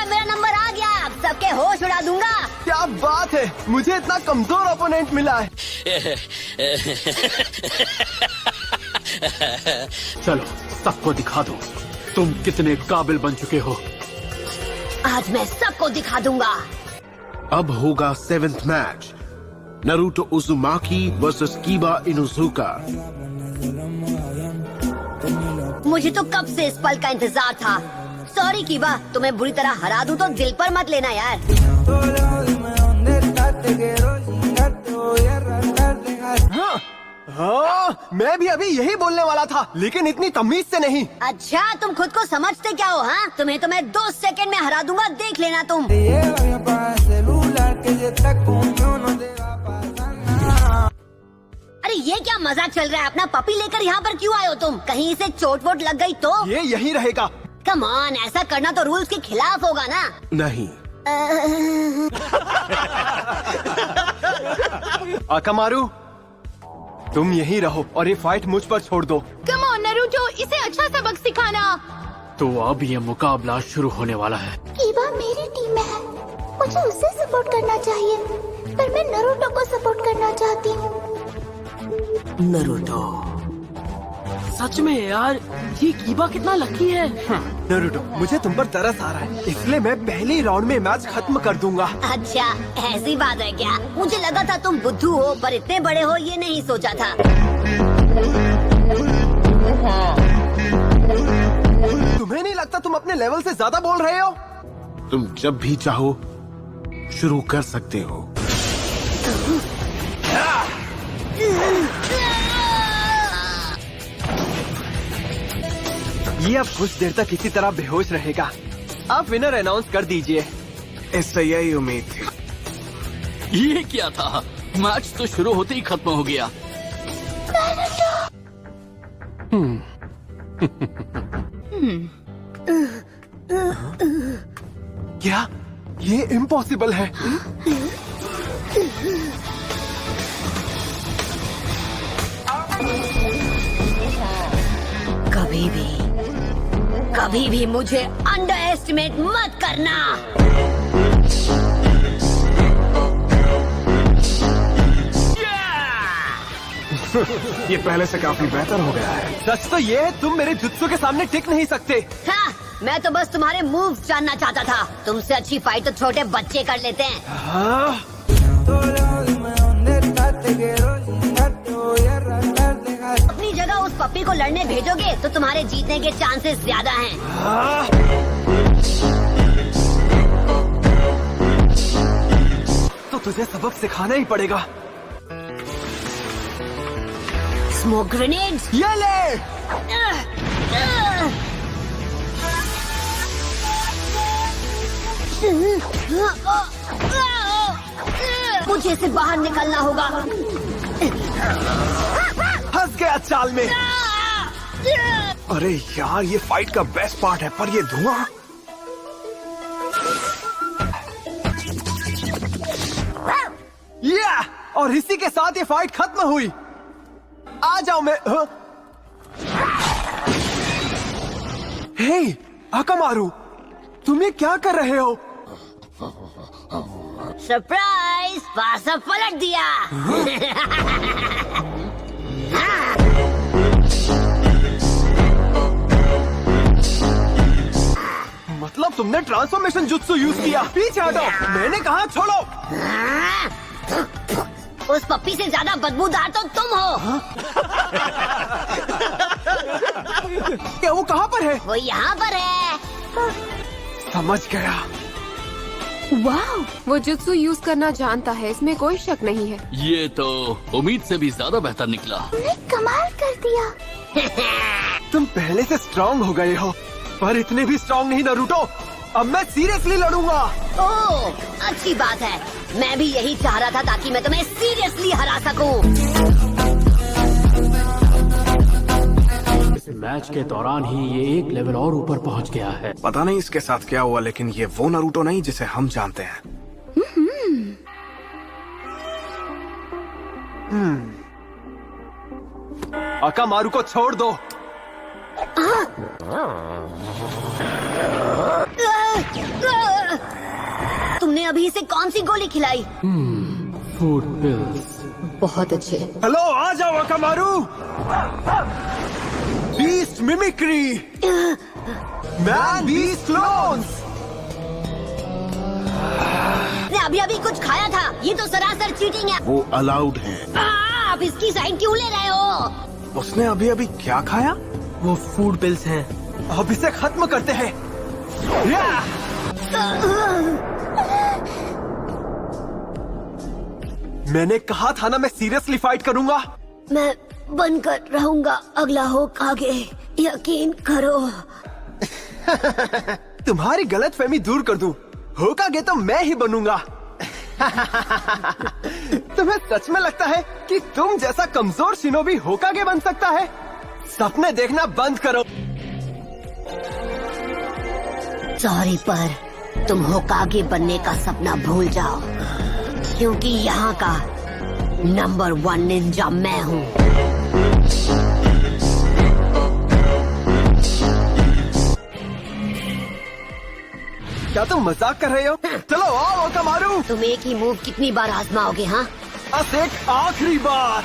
मेरा नंबर आ गया, अब सबके होश उड़ा दूंगा। क्या बात है, मुझे इतना कमजोर ओपोनेंट मिला है। चलो सबको दिखा दो तुम कितने काबिल बन चुके हो। आज मैं सबको दिखा दूंगा। अब होगा 7th match, Naruto Uzumaki versus Kiba Inuzuka. मुझे तो कब से इस पल का इंतजार था। सॉरी कीबा, तुम्हें बुरी तरह हरा दूं तो दिल पर मत लेना यार। हाँ, मैं भी अभी यही बोलने वाला था, लेकिन इतनी तमीज से नहीं। अच्छा, तुम खुद को समझते क्या हो? हाँ, तुम्हें तो मैं 2 सेकंड में हरा दूंगा, देख लेना तुम। अरे ये क्या मजाक चल रहा है? अपना पपी लेकर यहाँ पर क्यों आए हो तुम? कहीं इसे चोट वोट लग गई तो? ये यही रहेगा। कम ऑन, ऐसा करना तो रूल्स के खिलाफ होगा ना। नहीं। आकामारू, तुम यहीं रहो और ये फाइट मुझ पर छोड़ दो। कम ऑन नारुतो, इसे अच्छा सबक सिखाना। तो अब ये मुकाबला शुरू होने वाला है। कीबा मेरी टीम में है, मुझे उसे सपोर्ट करना चाहिए, पर मैं नारुतो को सपोर्ट करना चाहती हूँ। नारुतो, सच में यार, ये कीबा कितना लकी है। नारुतो, मुझे तुम पर तरस आ रहा है, इसलिए मैं पहले राउंड में मैच खत्म कर दूंगा। अच्छा, ऐसी बात है क्या? मुझे लगा था तुम बुद्धू हो, पर इतने बड़े हो ये नहीं सोचा था। तुम्हें नहीं लगता तुम अपने लेवल से ज्यादा बोल रहे हो? तुम जब भी चाहो शुरू कर सकते हो। ये अब कुछ देर तक इसी तरह बेहोश रहेगा। आप विनर अनाउंस कर दीजिए। इससे यही उम्मीद थी। ये क्या था? मैच तो शुरू होते ही खत्म हो गया। क्या ये इम्पॉसिबल है? कभी भी मुझे अंडर एस्टिमेट मत करना। ये पहले से काफी बेहतर हो गया है। सच तो ये है, तुम मेरे जुत्सु के सामने टिक नहीं सकते। हाँ, मैं तो बस तुम्हारे मूव्स जानना चाहता था। तुमसे अच्छी फाइट तो छोटे बच्चे कर लेते हैं। हाँ? अपनी जगह उस पप्पी को लड़ने भेजोगे तो तुम्हारे जीतने के चांसेस ज्यादा हैं। हाँ? तो तुझे सबक सिखाना ही पड़ेगा। Smoke grenades. ये ले। मुझे इसे बाहर निकलना होगा। फंस गया चाल में। अरे यार, ये फाइट का बेस्ट पार्ट है, पर ये धुआं। या! और इसी के साथ ये फाइट खत्म हुई। आ जाओ मैं। हे आकामारू, तुम ये क्या कर रहे हो? सरप्राइज, पासा पलट दिया। मतलब तुमने ट्रांसफॉर्मेशन जुत्सु यूज किया? पीछे हटो, मैंने कहा छोड़ो। उस पप्पी से ज्यादा बदबूदार तो तुम हो। क्या वो कहाँ पर है? वो यहाँ पर है। समझ गया। वाह, वो जुत्सु यूज करना जानता है, इसमें कोई शक नहीं है। ये तो उम्मीद से भी ज्यादा बेहतर निकला। तुमने कमाल कर दिया। तुम पहले से स्ट्रांग हो गए हो, पर इतने भी स्ट्रांग नहीं नारुतो। अब मैं सीरियसली लड़ूंगा। ओह, अच्छी बात है। मैं भी यही चाह रहा था ताकि मैं तुम्हें सीरियसली हरा सकूं। इस मैच के दौरान ही ये एक लेवल और ऊपर पहुंच गया है। पता नहीं इसके साथ क्या हुआ, लेकिन ये वो नारुतो नहीं जिसे हम जानते हैं। आकामारू को छोड़ दो। अभी इसे कौन सी गोली खिलाई? Food pills. बहुत अच्छे। हेलो, आ जाओ Akamaru. Beast mimicry, man beast clones. ने अभी अभी कुछ खाया था। ये तो सरासर चीटिंग है। वो अलाउड है। आप इसकी साइड क्यों ले रहे हो? उसने अभी अभी क्या खाया? वो फूड पिल्स हैं। अब इसे खत्म करते हैं। या! मैंने कहा था ना, मैं सीरियसली फाइट करूंगा। मैं बनकर रहूंगा अगला होकागे, यकीन करो। तुम्हारी गलतफहमी दूर कर दूं, होकागे तो मैं ही बनूंगा। तुम्हें सच में लगता है कि तुम जैसा कमजोर शिनोबी होकागे बन सकता है? सपने देखना बंद करो। सॉरी, पर तुम होकागे बनने का सपना भूल जाओ, क्योंकि यहाँ का नंबर 1 निंजा मैं हूँ। क्या तुम मजाक कर रहे हो? चलो आओ अकामारू। तुम एक ही मूव कितनी बार आजमाओगे? हाँ, बस एक आखिरी बार।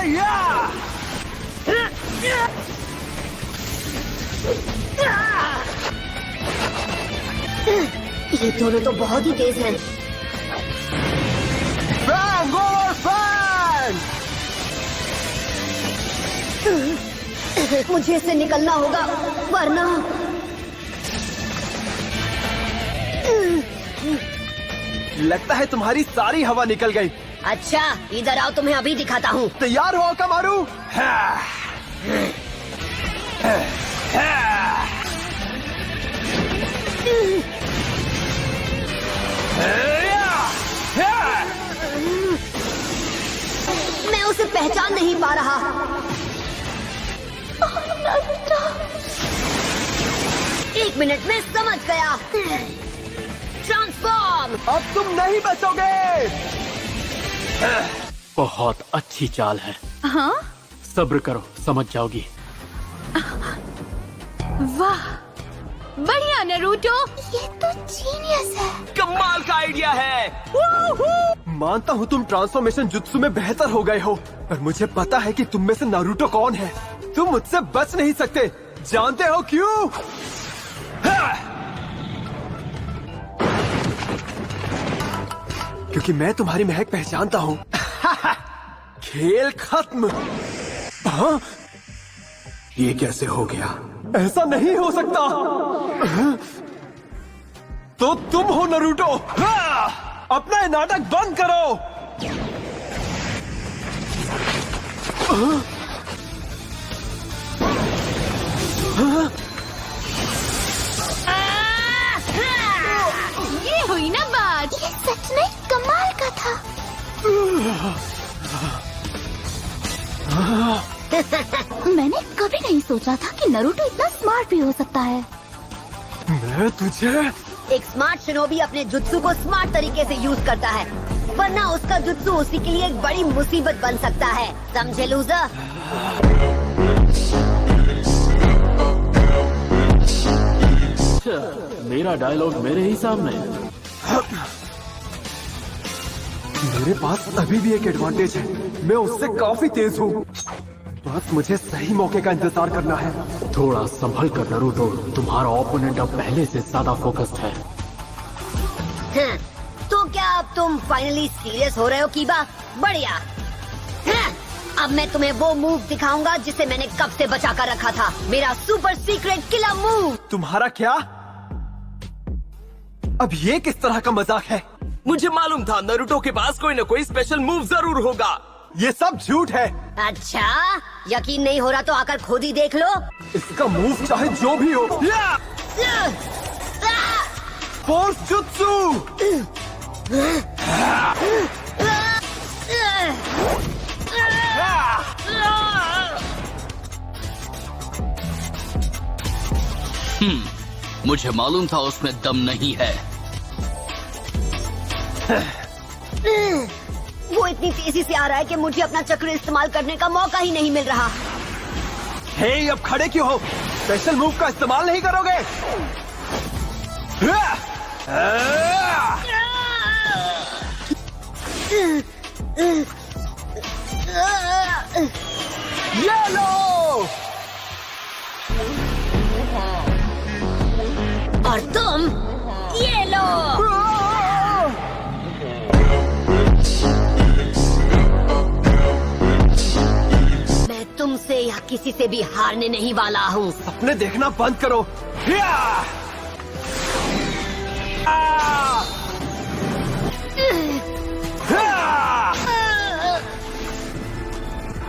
या! ये दोनों तो बहुत ही तेज हैं। Bang over bang! मुझे इससे निकलना होगा, वरना लगता है तुम्हारी सारी हवा निकल गई। अच्छा, इधर आओ, तुम्हें अभी दिखाता हूँ। तैयार हो अकामारू? मैं उसे पहचान नहीं पा रहा। एक मिनट में समझ गया। ट्रांसफॉर्म। अब तुम नहीं बचोगे। बहुत अच्छी चाल है। हाँ, सब्र करो, समझ जाओगी। वाह, बढ़िया नरूटो। ये तो जीनियस है। कमाल का आइडिया है। मानता हूँ तुम ट्रांसफॉर्मेशन जुत्सु में बेहतर हो गए हो, पर मुझे पता है कि तुम में से नारुतो कौन है। तुम मुझसे बच नहीं सकते। जानते हो क्यों? क्योंकि मैं तुम्हारी महक पहचानता हूँ। खेल खत्म। हाँ? ये कैसे हो गया? ऐसा नहीं हो सकता। तो तुम हो नारुतो। अपना ये नाटक बंद करो। ये हुई ना बात। ये सच में कमाल का था। मैंने कभी नहीं सोचा था कि नरूटो इतना स्मार्ट भी हो सकता है। मैं तुझे एक स्मार्ट शिनोबी अपने जुत्सु को स्मार्ट तरीके से यूज करता है, वरना उसका जुत्सु उसी के लिए एक बड़ी मुसीबत बन सकता है। समझे लूजर? मेरा डायलॉग मेरे ही सामने। मेरे पास अभी भी एक एडवांटेज है। मैं उससे काफी तेज हूँ। बस मुझे सही मौके का इंतजार करना है। थोड़ा संभल कर नारुतो, तुम्हारा ओपोनेंट अब पहले से ज्यादा फोकस्ड है। हाँ, तो क्या अब तुम फाइनली सीरियस हो रहे हो कीबा? बढ़िया। हाँ, अब मैं तुम्हें वो मूव दिखाऊंगा जिसे मैंने कब से बचा कर रखा था। मेरा सुपर सीक्रेट किलर मूव। तुम्हारा क्या? अब ये किस तरह का मजाक है? मुझे मालूम था नरूटो के पास कोई न कोई स्पेशल मूव जरूर होगा। ये सब झूठ है। अच्छा, यकीन नहीं हो रहा तो आकर खुद ही देख लो। इसका मूव चाहे जो भी हो। Force jutsu. मुझे मालूम था उसमें दम नहीं है। वो इतनी तेजी से आ रहा है कि मुझे अपना चक्र इस्तेमाल करने का मौका ही नहीं मिल रहा। हे, अब खड़े क्यों हो? स्पेशल मूव का इस्तेमाल नहीं करोगे? ये लो। और तुम ये लो। मैं तुमसे या किसी से भी हारने नहीं वाला हूँ। अपने देखना बंद करो। या! आ! हा!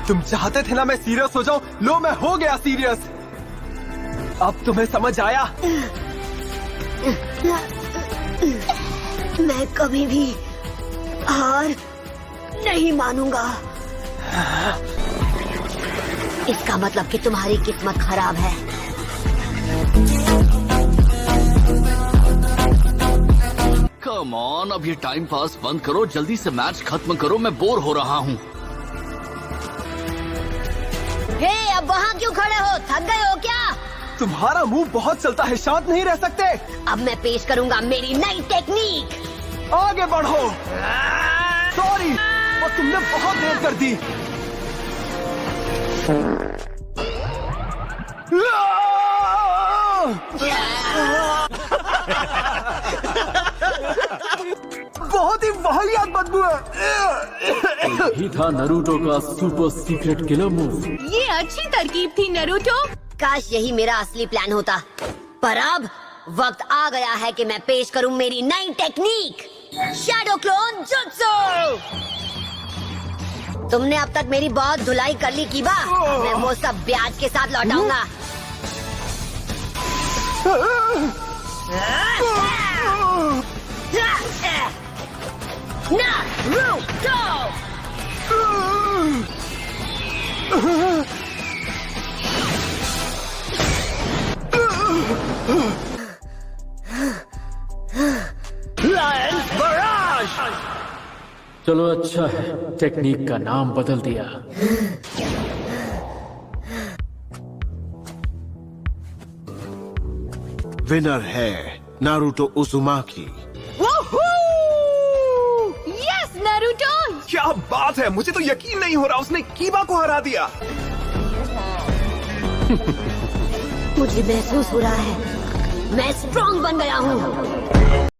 तुम चाहते थे ना मैं सीरियस हो जाऊं? लो मैं हो गया सीरियस। अब तुम्हें समझ आया? मैं कभी भी हार नहीं मानूंगा। इसका मतलब कि तुम्हारी किस्मत खराब है। कम ऑन, अब ये टाइम पास बंद करो, जल्दी से मैच खत्म करो, मैं बोर हो रहा हूँ। हे, अब वहाँ क्यों खड़े हो? थक गए हो क्या? तुम्हारा मुंह बहुत चलता है, शांत नहीं रह सकते। अब मैं पेश करूंगा मेरी नई टेक्निक। आगे बढ़ो। सॉरी, और तुमने बहुत देर कर दी। बहुत ही वाहियात बदबू है। ही था नारुतो का सुपर सीक्रेट किलर मूव। ये अच्छी तरकीब थी नरूटो। काश यही मेरा असली प्लान होता, पर अब वक्त आ गया है कि मैं पेश करूं मेरी नई टेक्निक, शैडो क्लोन जुत्सु। तुमने अब तक मेरी बहुत धुलाई कर ली कीबा, मैं वो सब ब्याज के साथ लौटाऊंगा। नारुतो! चलो अच्छा है, टेक्निक का नाम बदल दिया। विनर है नारुतो उजुमाकी। Yes Naruto. क्या बात है, मुझे तो यकीन नहीं हो रहा, उसने कीबा को हरा दिया। मुझे महसूस हो रहा है मैं स्ट्रॉन्ग बन गया हूँ।